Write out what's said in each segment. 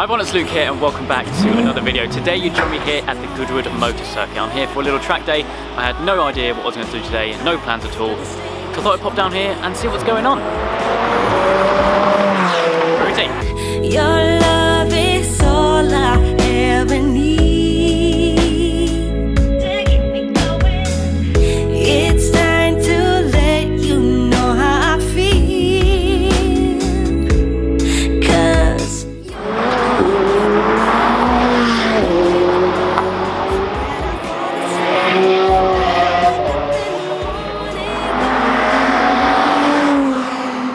Hi everyone, it's Luke here and welcome back to another video. Today you join me here at the Goodwood Motor Circuit. I'm here for a little track day. I had no idea what I was going to do today, no plans at all. So I thought I'd pop down here and see what's going on. Routine. Your love is all I ever need. It's time to let you know how I feel. 'Cause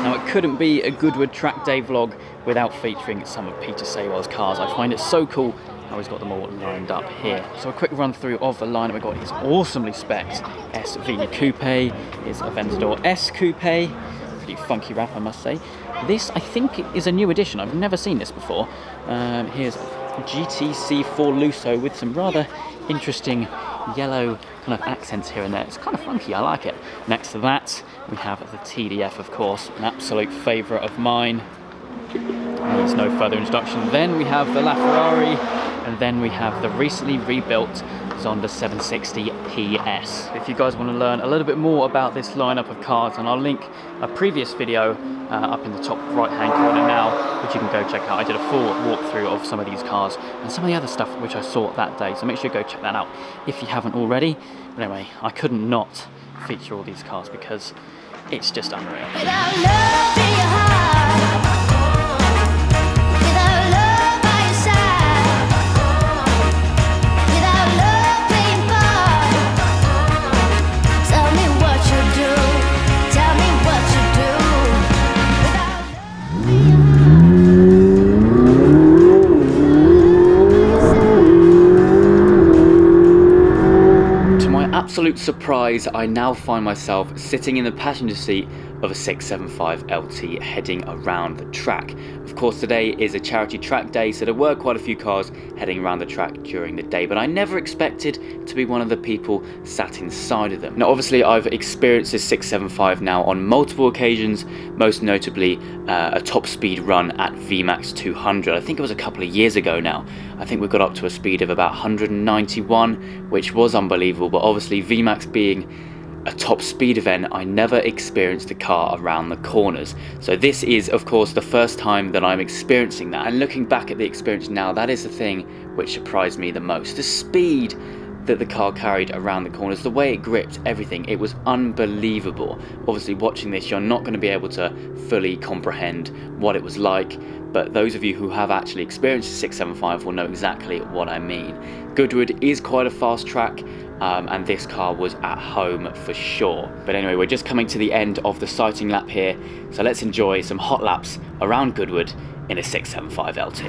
now it couldn't be a Goodwood track day vlog without featuring some of Peter Saywell's cars. I find it so cool how he's got them all lined up here. So a quick run through of the lineup. We've got his awesomely spec'd SV Coupe, his Aventador S Coupe, pretty funky wrap I must say. This I think is a new addition, I've never seen this before. Here's GTC4 Lusso with some rather interesting yellow kind of accents here and there. It's kind of funky, I like it. Next to that we have the TDF, of course, an absolute favourite of mine. Needs no further introduction. Then we have the LaFerrari, and then we have the recently rebuilt Zonda 760 PS. If you guys want to learn a little bit more about this lineup of cars, and I'll link a previous video up in the top right hand corner now, which you can go check out. I did a full walkthrough of some of these cars and some of the other stuff which I saw that day, so make sure you go check that out if you haven't already. But anyway, I couldn't not feature all these cars because it's just unreal. without love in your heart, Absolute surprise, I now find myself sitting in the passenger seat of a 675 LT heading around the track. Of course, today is a charity track day, so there were quite a few cars heading around the track during the day, but I never expected to be one of the people sat inside of them. Now obviously I've experienced this 675 now on multiple occasions, most notably a top speed run at VMAX 200. I think it was a couple of years ago now. I think we got up to a speed of about 191, which was unbelievable, but obviously VMAX being a top speed event, I never experienced the car around the corners. So this is of course the first time that I'm experiencing that, and looking back at the experience now, that is the thing which surprised me the most. The speed that the car carried around the corners, the way it gripped everything, it was unbelievable. Obviously watching this you're not going to be able to fully comprehend what it was like, but those of you who have actually experienced the 675 will know exactly what I mean. Goodwood is quite a fast track, and this car was at home for sure. But anyway, we're just coming to the end of the sighting lap here, so let's enjoy some hot laps around Goodwood in a 675 LT.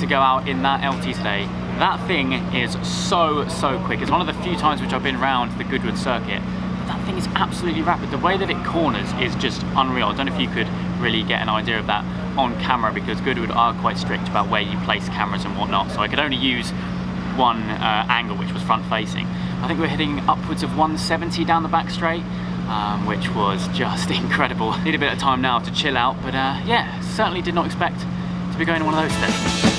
to go out in that LT today. That thing is so quick. It's one of the few times which I've been around the Goodwood Circuit. That thing is absolutely rapid. The way that it corners is just unreal. I don't know if you could really get an idea of that on camera, because Goodwood are quite strict about where you place cameras and whatnot, so I could only use one angle, which was front facing. I think we're hitting upwards of 170 down the back straight, which was just incredible. Need a bit of time now to chill out, but yeah, certainly did not expect to be going on one of those today.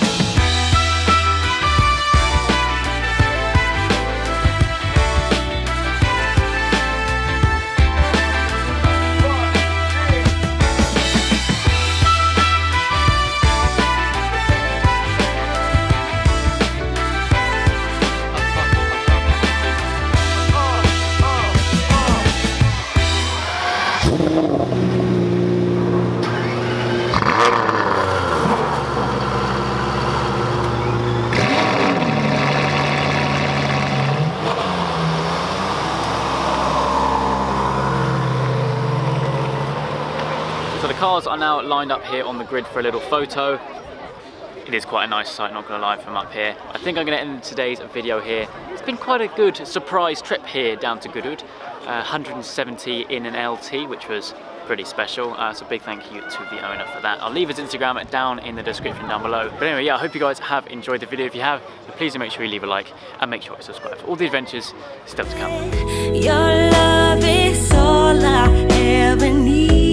So the cars are now lined up here on the grid for a little photo. It is quite a nice sight, not gonna lie, from up here. I think I'm gonna end today's video here. It's been quite a good surprise trip here down to Goodwood. 170 in an LT, which was pretty special. So big thank you to the owner for that. I'll leave his Instagram down in the description down below. But anyway, yeah, I hope you guys have enjoyed the video. If you have, please do make sure you leave a like and make sure you subscribe for all the adventures still to come. Your love is all I ever need.